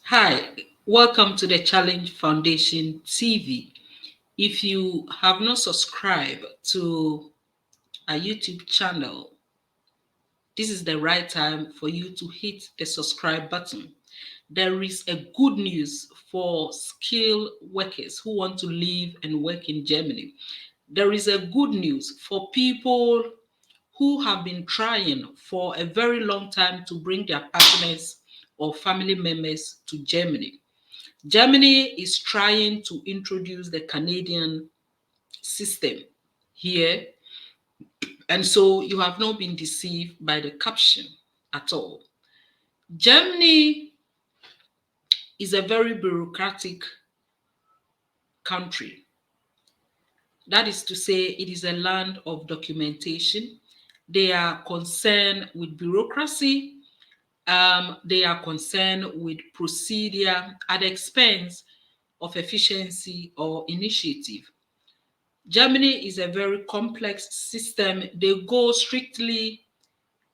Hi, welcome to the Challenge Foundation TV. If you have not subscribed to our YouTube channel, this is the right time for you to hit the subscribe button. There is a good news for skilled workers who want to live and work in Germany. There is a good news for people who have been trying for a very long time to bring their partners or family members to Germany. Germany is trying to introduce the Canadian system here, and so you have not been deceived by the caption at all. Germany is a very bureaucratic country. That is to say, it is a land of documentation. They are concerned with bureaucracy. They are concerned with procedure at the expense of efficiency or initiative. Germany is a very complex system. They go strictly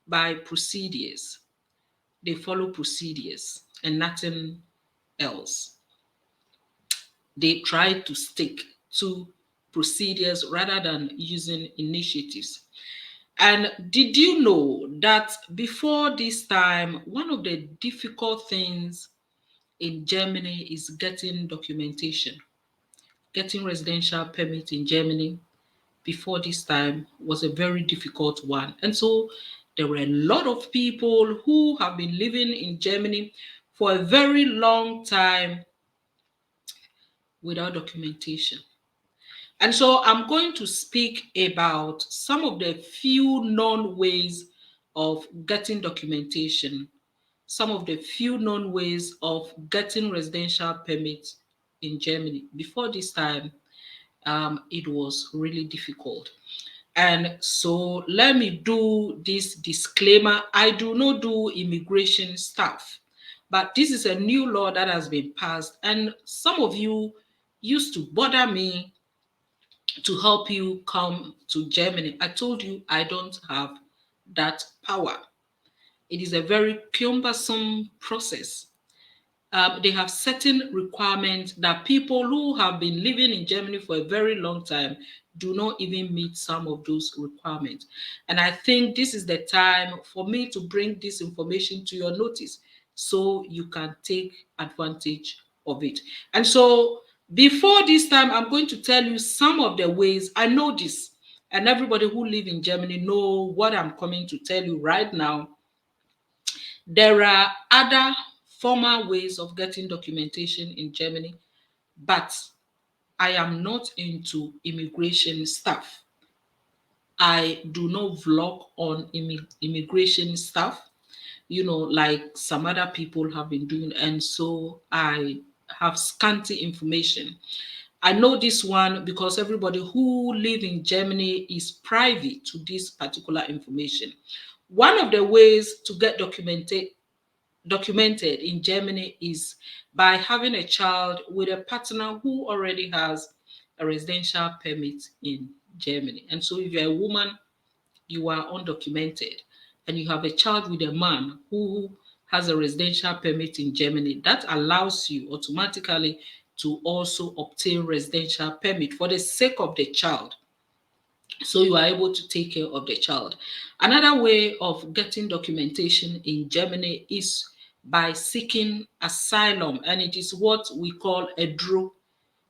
by procedures. They follow procedures and nothing else. They try to stick to procedures rather than using initiatives. And did you know that before this time, one of the difficult things in Germany is getting documentation, getting residential permit in Germany before this time was a very difficult one. And so there were a lot of people who have been living in Germany for a very long time without documentation. And so I'm going to speak about some of the few known ways of getting documentation, some of the few known ways of getting residential permits in Germany. Before this time, it was really difficult. And so let me do this disclaimer. I do not do immigration stuff, but this is a new law that has been passed. And some of you used to bother me to help you come to Germany. I told you I don't have that power. It is a very cumbersome process. They have certain requirements that people who have been living in Germany for a very long time do not even meet some of those requirements. And I think this is the time for me to bring this information to your notice so you can take advantage of it. And so before this time, I'm going to tell you some of the ways I know this. And everybody who live in Germany know what I'm coming to tell you right now. There are other formal ways of getting documentation in Germany, but I am not into immigration stuff. I do not vlog on immigration stuff, like some other people have been doing. And so I have scanty information. I know this one because everybody who live in Germany is privy to this particular information. One of the ways to get documented in Germany is by having a child with a partner who already has a residential permit in Germany. And so if you're a woman, you are undocumented, and you have a child with a man who has a residential permit in Germany, that allows you automatically to also obtain residential permit for the sake of the child, so you are able to take care of the child. Another way of getting documentation in Germany is by seeking asylum, and it is what we call a DRO.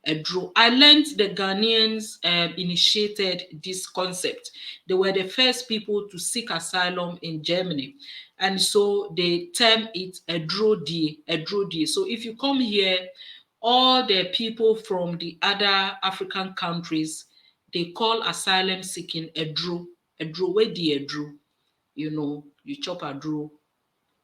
A DRO. I learned the Ghanaians initiated this concept. They were the first people to seek asylum in Germany, and so they term it a DRO D, a DRO D. So if you come here, all the people from the other African countries, they call asylum seeking a DRO, where the a DRO, you chop a DRO,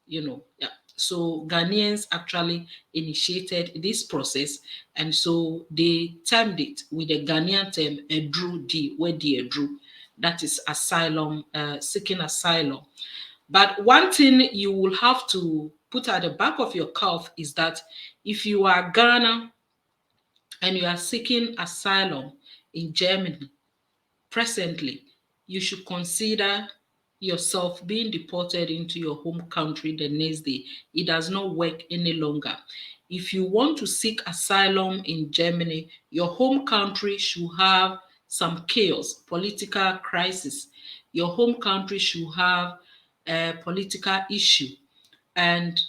yeah. So Ghanaians actually initiated this process, and so they termed it with a Ghanaian term, a DRO D, where the a DRO, that is asylum, seeking asylum. But one thing you will have to put at the back of your cuff is that if you are Ghana and you are seeking asylum in Germany presently, you should consider yourself being deported into your home country the next day. It does not work any longer. If you want to seek asylum in Germany, your home country should have some chaos, political crisis. Your home country should have a political issue, and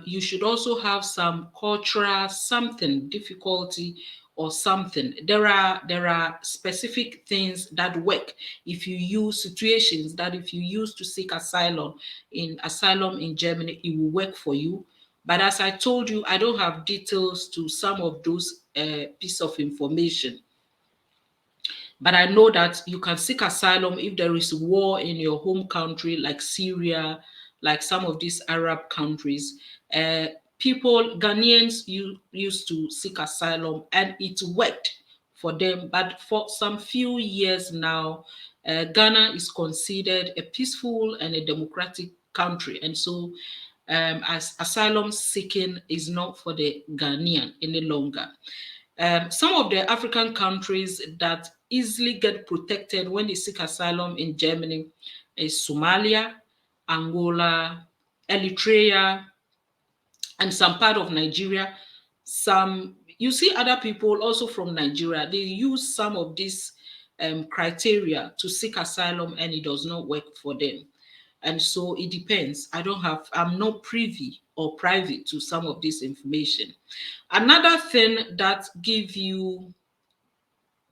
you should also have some cultural something difficulty or something. There are specific things that work if you use situations that if you use to seek asylum in Germany, it will work for you. But as I told you, I don't have details to some of those piece of information. But I know that you can seek asylum if there is war in your home country, like Syria, like some of these Arab countries. Uh, Ghanaians, used to seek asylum and it worked for them. But for some few years now, Ghana is considered a peaceful and a democratic country. And so as asylum seeking is not for the Ghanaian any longer. Some of the African countries that easily get protected when they seek asylum in Germany is Somalia, Angola, Eritrea, and some part of Nigeria. Some you see other people also from Nigeria. They use some of these criteria to seek asylum, and it does not work for them. And so it depends. I'm not privy or private to some of this information. Another thing that give you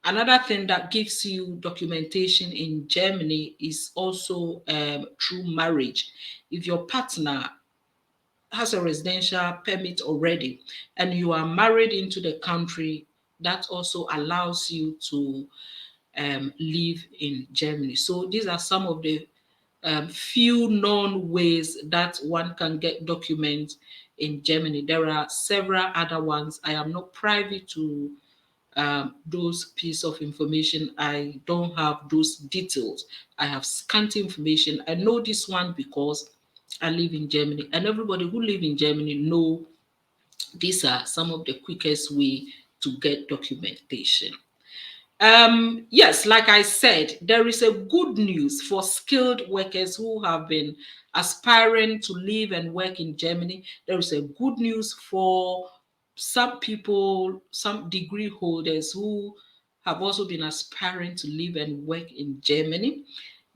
Another thing that gives you documentation in Germany is also through marriage. If your partner has a residential permit already and you are married into the country, that also allows you to live in Germany. So these are some of the few known ways that one can get documents in Germany. There are several other ones. I am not privy to those piece of information. I don't have those details. I have scanty information. I know this one because I live in Germany, and everybody who live in Germany know these are some of the quickest way to get documentation. Yes, like I said, there is a good news for skilled workers who have been aspiring to live and work in Germany. There is a good news for some people, some degree holders who have also been aspiring to live and work in Germany.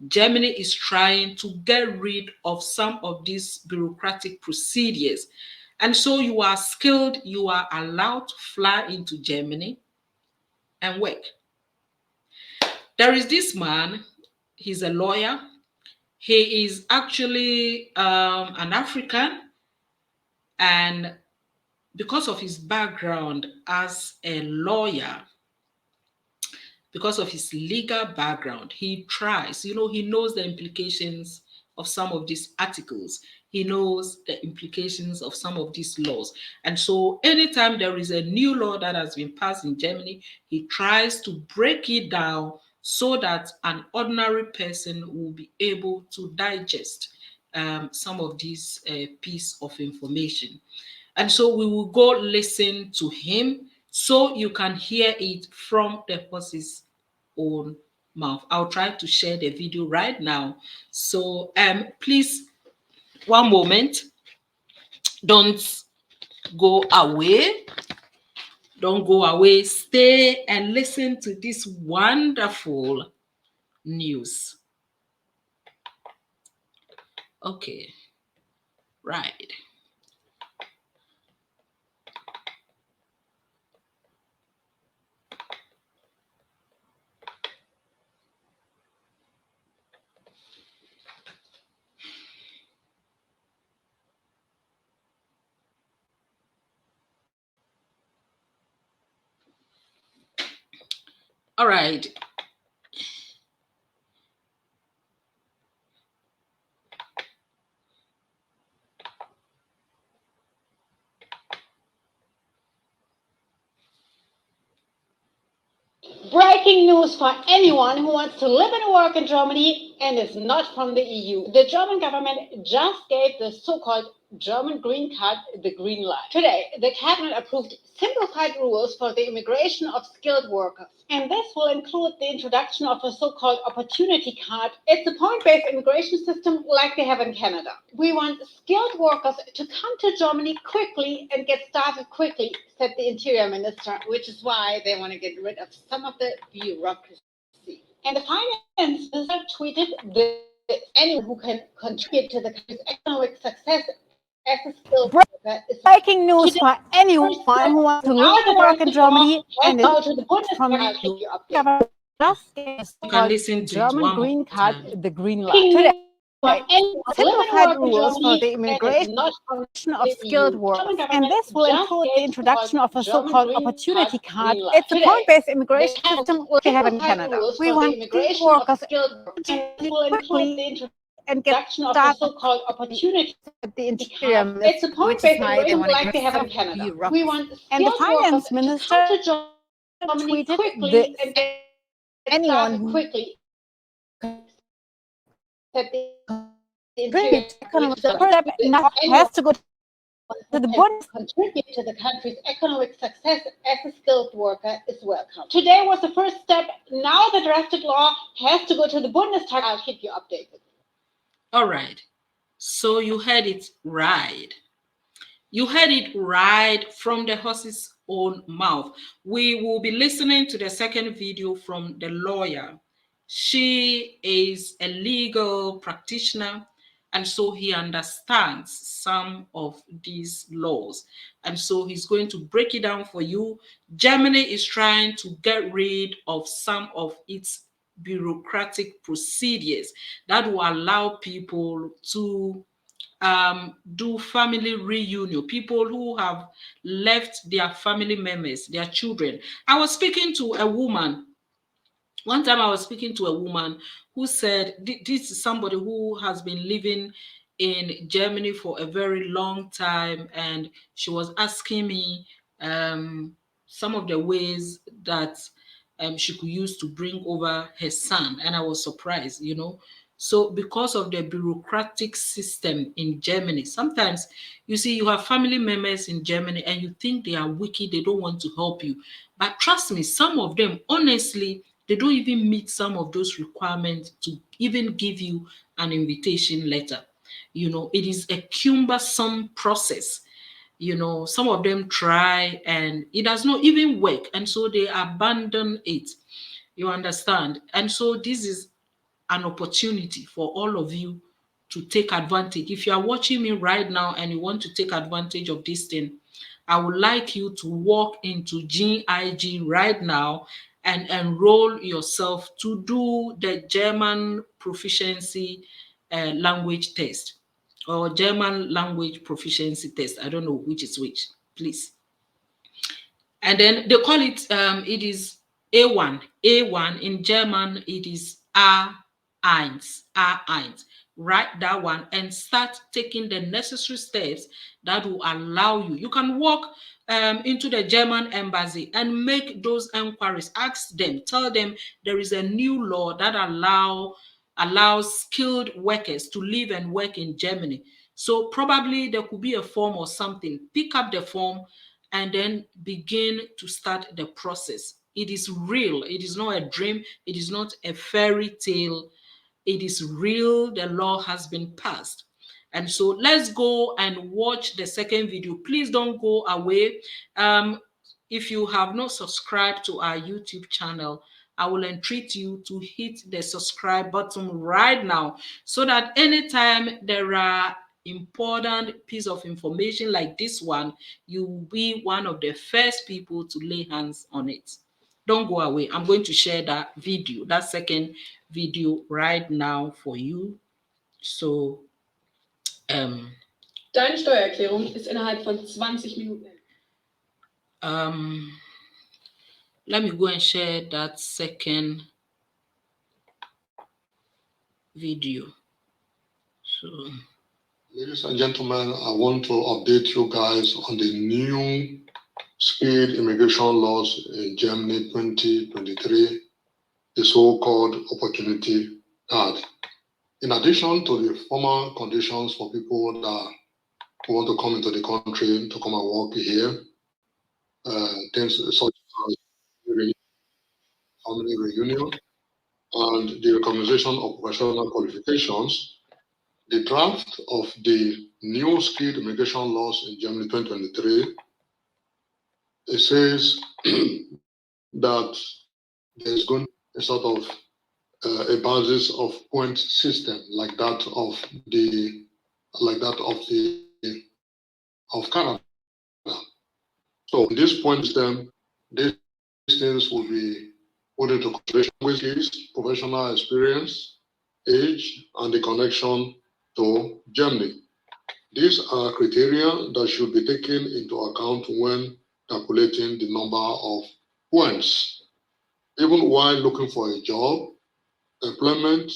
Germany is trying to get rid of some of these bureaucratic procedures. And so you are skilled, you are allowed to fly into Germany and work. There is this man, he's a lawyer. He is actually an African, and because of his background as a lawyer, because of his legal background, he tries, he knows the implications of some of these articles. He knows the implications of some of these laws. And so anytime there is a new law that has been passed in Germany, he tries to break it down so that an ordinary person will be able to digest some of these piece of information. And so we will go listen to him so you can hear it from the horse's own mouth. I'll try to share the video right now. So please, one moment. Don't go away. Don't go away. Stay and listen to this wonderful news. Okay, right. All right. Breaking news for anyone who wants to live and work in Germany and is not from the EU. The German government just gave the so called German green card, the green light. Today, the cabinet approved simplified rules for the immigration of skilled workers. And this will include the introduction of a so-called opportunity card. It's a point-based immigration system like they have in Canada. We want skilled workers to come to Germany quickly and get started quickly, said the Interior Minister, which is why they want to get rid of some of the bureaucracy. And the Finance Minister tweeted that anyone who can contribute to the country's economic success as a skilled worker is Breaking news for anyone who wants to live and work in Germany and is to the from Bundestag. the EU. Just You can listen to it German one green more card, time. the green light. Today, For anyone to live and simplified work in rules for Germany the and is immigration not from of the skilled EU. workers, German and government this will just include gave the introduction of a German so-called green opportunity card. green light. It's a Today, point-based the immigration cabinet system like they have in simplified Canada. rules We for the want immigration workers of skilled workers, and this will include quickly the introduction and get of the started so-called opportunity at the Interior card. It's a Minister, which is point-based why they immigration want to like get they have in rid of Canada. bureaucracy. We want And the skilled workers Finance to Minister come to Germany tweeted quickly this. and get Anyone started who quickly. That the contributes Interior, economic which is step now has to go to the Bundestag. contribute to the country's economic success as a skilled worker is welcome. Today was the first step. Now the drafted law has to go to the Bundestag. I'll keep you updated. All right. So you heard it right. You heard it right from the horse's own mouth. We will be listening to the second video from the lawyer. She is a legal practitioner, and so he understands some of these laws. And so he's going to break it down for you. Germany is trying to get rid of some of its bureaucratic procedures that will allow people to do family reunion, people who have left their family members, their children. I was speaking to a woman. One time I was speaking to a woman who said, this is somebody who has been living in Germany for a very long time, and she was asking me some of the ways that she could use to bring over her son. And I was surprised, you know. So because of the bureaucratic system in Germany, sometimes you see you have family members in Germany and you think they are wicked, they don't want to help you. But trust me, some of them, honestly, they don't even meet some of those requirements to even give you an invitation letter. You know, it is a cumbersome process. You know, some of them try and it does not even work. And so they abandon it. You understand? And so this is an opportunity for all of you to take advantage. If you are watching me right now and you want to take advantage of this thing, I would like you to walk into GIG right now and enroll yourself to do the German proficiency language test or German language proficiency test. I don't know which is which, please. And then they call it, it is A1. A1 in German, it is A1. A1. Write that one and start taking the necessary steps that will allow you. You can walk into the German embassy and make those inquiries. Ask them, tell them there is a new law that allows skilled workers to live and work in Germany. So probably there could be a form or something. Pick up the form and then begin to start the process. It is real. It is not a dream. It is not a fairy tale. It is real. The law has been passed. And so let's go and watch the second video. Please don't go away. If you have not subscribed to our YouTube channel, I will entreat you to hit the subscribe button right now so that anytime there are important piece of information like this one, you will be one of the first people to lay hands on it. Don't go away. I'm going to share that video, that second video right now for you. So, Deine Steuererklärung ist innerhalb von 20 Minuten. Let me go and share that second video. So, ladies and gentlemen, I want to update you guys on the new speed immigration laws in Germany 2023, the so-called opportunity card. In addition to the formal conditions for people that who want to come into the country to come and work here. Things such as family reunion and the recognition of professional qualifications. The draft of the new skilled immigration laws in Germany 2023, it says that there's going to be a sort of a basis of point system like that of Canada. So in this point system, these things will be put into consideration: skills, professional experience, age, and the connection to Germany. These are criteria that should be taken into account when calculating the number of points. Even while looking for a job, employment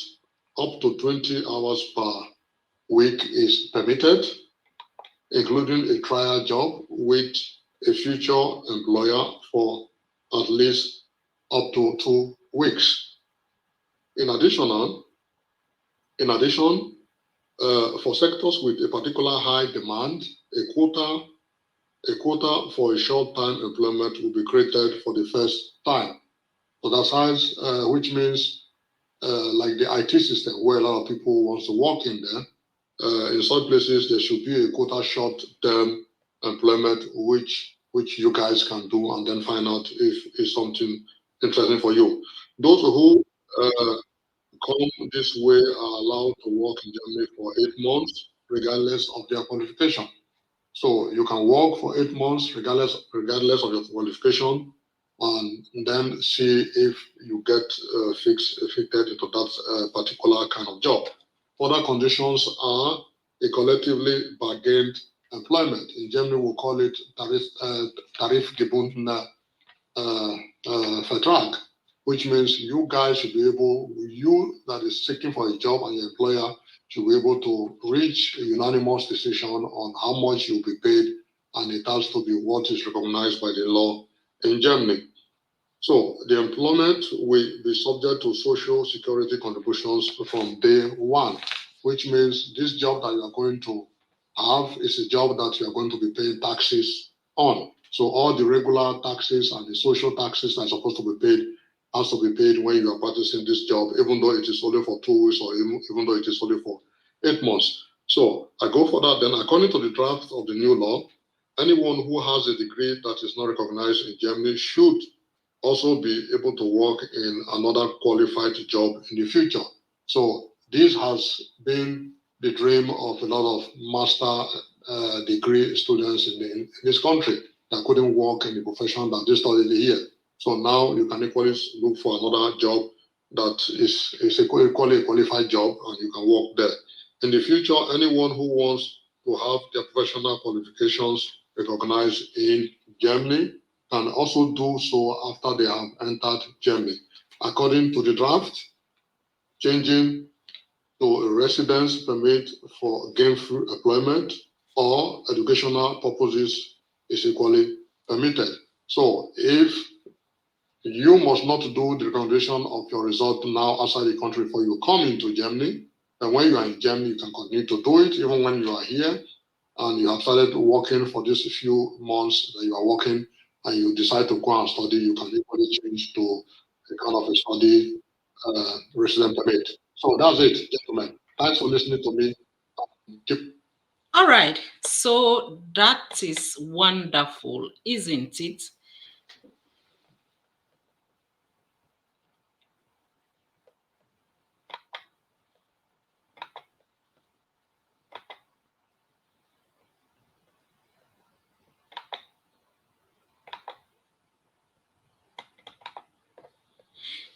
up to 20 hours per week is permitted, including a trial job with a future employer for at least up to 2 weeks. In addition, for sectors with a particular high demand, a quota for a short-time employment will be created for the first time. So that's which means like the IT system, where a lot of people want to work in there. In some places, there should be a quota short-term employment, which you guys can do, and then find out if it's something interesting for you. Those who come this way are allowed to work in Germany for 8 months, regardless of their qualification. So you can work for 8 months, regardless of your qualification, and then see if you get fitted into that particular kind of job. Other conditions are a collectively bargained employment. In Germany, we call it Tarifgebundener Vertrag, which means you guys should be able, you that is seeking for a job and your employer should be able to reach a unanimous decision on how much you'll be paid, and it has to be what is recognized by the law in Germany. So the employment will be subject to social security contributions from day one, which means this job that you are going to have is a job that you are going to be paying taxes on. So all the regular taxes and the social taxes that are supposed to be paid has to be paid when you are practicing this job, even though it is only for 2 weeks or even though it is only for 8 months. So I go for that. Then according to the draft of the new law, anyone who has a degree that is not recognized in Germany should also be able to work in another qualified job in the future. So this has been the dream of a lot of master degree students in this country that couldn't work in the profession that they studied here. So now you can equally look for another job that is equally a qualified job, and you can work there. In the future, anyone who wants to have their professional qualifications recognized in Germany can also do so after they have entered Germany. According to the draft, changing to a residence permit for gainful employment or educational purposes is equally permitted. So if you must not do the recognition of your result now outside the country before you come into Germany, and when you are in Germany, you can continue to do it even when you are here and you have started working for these few months that you are working, and you decide to go and study, you can equally change to a kind of a study resident permit. So that's it, gentlemen. Thanks for listening to me. All right. So that is wonderful, isn't it?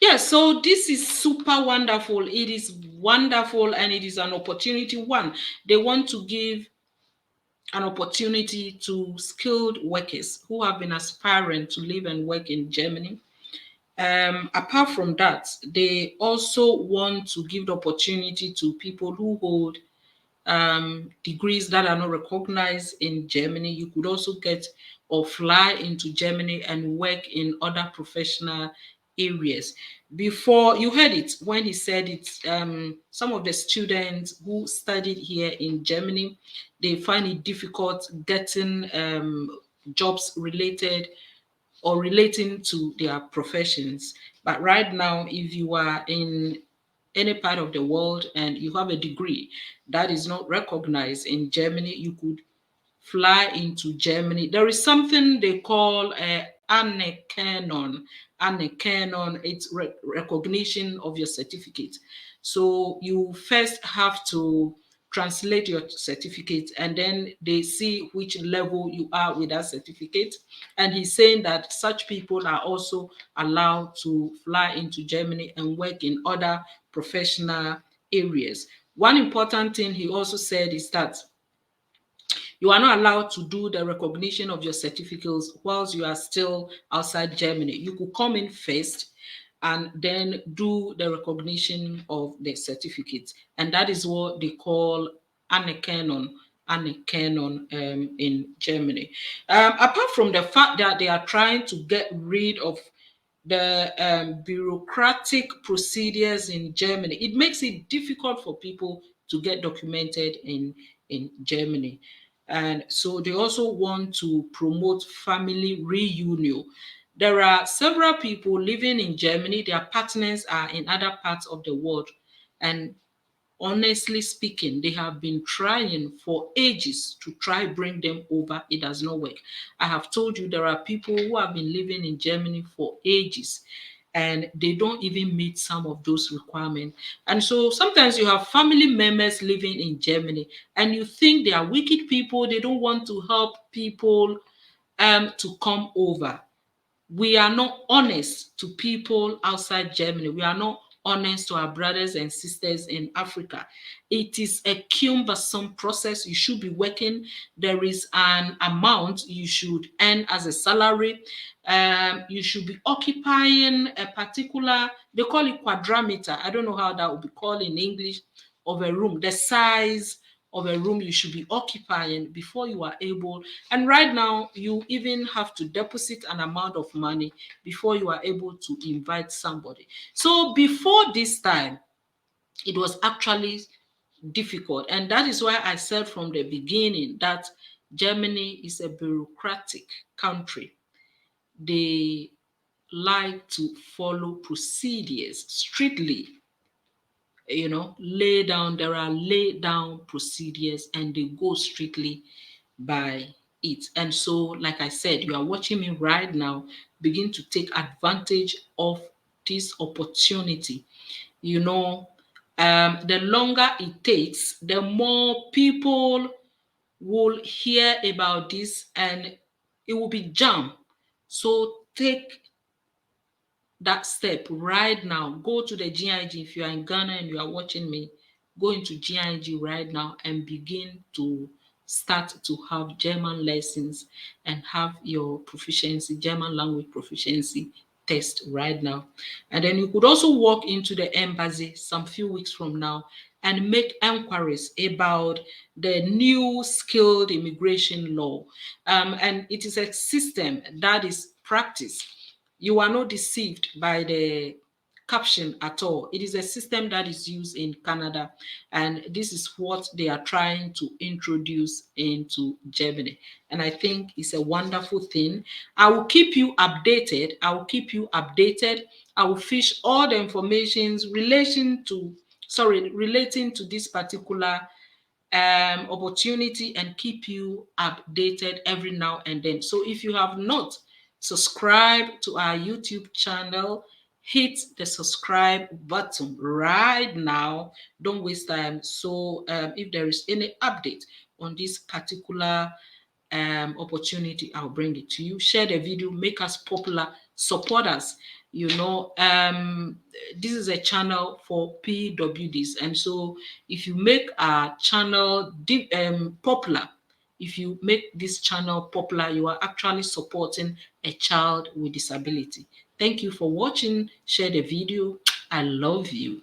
Yeah, so this is super wonderful. It is wonderful, and it is an opportunity. One, they want to give an opportunity to skilled workers who have been aspiring to live and work in Germany. Apart from that, they also want to give the opportunity to people who hold degrees that are not recognized in Germany. You could also get or fly into Germany and work in other professional areas. Before, you heard it when he said it, some of the students who studied here in Germany, they find it difficult getting jobs related or relating to their professions. But right now, if you are in any part of the world and you have a degree that is not recognized in Germany, you could fly into Germany. There is something they call Anerkennung. Anerkennung, it's recognition of your certificate. So you first have to translate your certificate, and then they see which level you are with that certificate. And he's saying that such people are also allowed to fly into Germany and work in other professional areas. One important thing he also said is that you are not allowed to do the recognition of your certificates whilst you are still outside Germany. You could come in first and then do the recognition of the certificates. And that is what they call Anerkennung in Germany. Apart from the fact that they are trying to get rid of the bureaucratic procedures in Germany, it makes it difficult for people to get documented in Germany. And so they also want to promote family reunion. There are several people living in Germany, their partners are in other parts of the world. And honestly speaking, they have been trying for ages to try bring them over. It does not work. I have told you there are people who have been living in Germany for ages and they don't even meet some of those requirements. And so sometimes you have family members living in Germany and you think they are wicked people, they don't want to help people to come over. We are not honest to people outside Germany. We are not honest to our brothers and sisters in Africa. It is a cumbersome process. You should be working. There is an amount you should earn as a salary. You should be occupying a particular, they call it quadrimeter. I don't know how that would be called in English, of a room, the size of a room you should be occupying before you are able. And right now, you even have to deposit an amount of money before you are able to invite somebody. So before this time, it was actually difficult. And that is why I said from the beginning that Germany is a bureaucratic country. They like to follow procedures strictly. There are laid down procedures and they go strictly by it. And so, like I said, you are watching me right now, begin to take advantage of this opportunity. The longer it takes, the more people will hear about this and it will be jammed. So take that step right now. Go to the GIG. If you are in Ghana and you are watching me, go into GIG right now and begin to start to have German lessons and have your proficiency, German language proficiency test right now. And then you could also walk into the embassy some few weeks from now and make inquiries about the new skilled immigration law. And it is a system that is practiced. You are not deceived by the caption at all. It is a system that is used in Canada, and this is what they are trying to introduce into Germany. And I think it's a wonderful thing. I will keep you updated. I will fish all the information relating to this particular opportunity and keep you updated every now and then. So if you have not subscribed to our YouTube channel, hit the subscribe button right now. Don't waste time. So if there is any update on this particular opportunity, I'll bring it to you. Share the video, make us popular, support us. This is a channel for PWDs, and so if you make our channel popular, if you make this channel popular, you are actually supporting a child with disability. Thank you for watching. Share the video. I love you.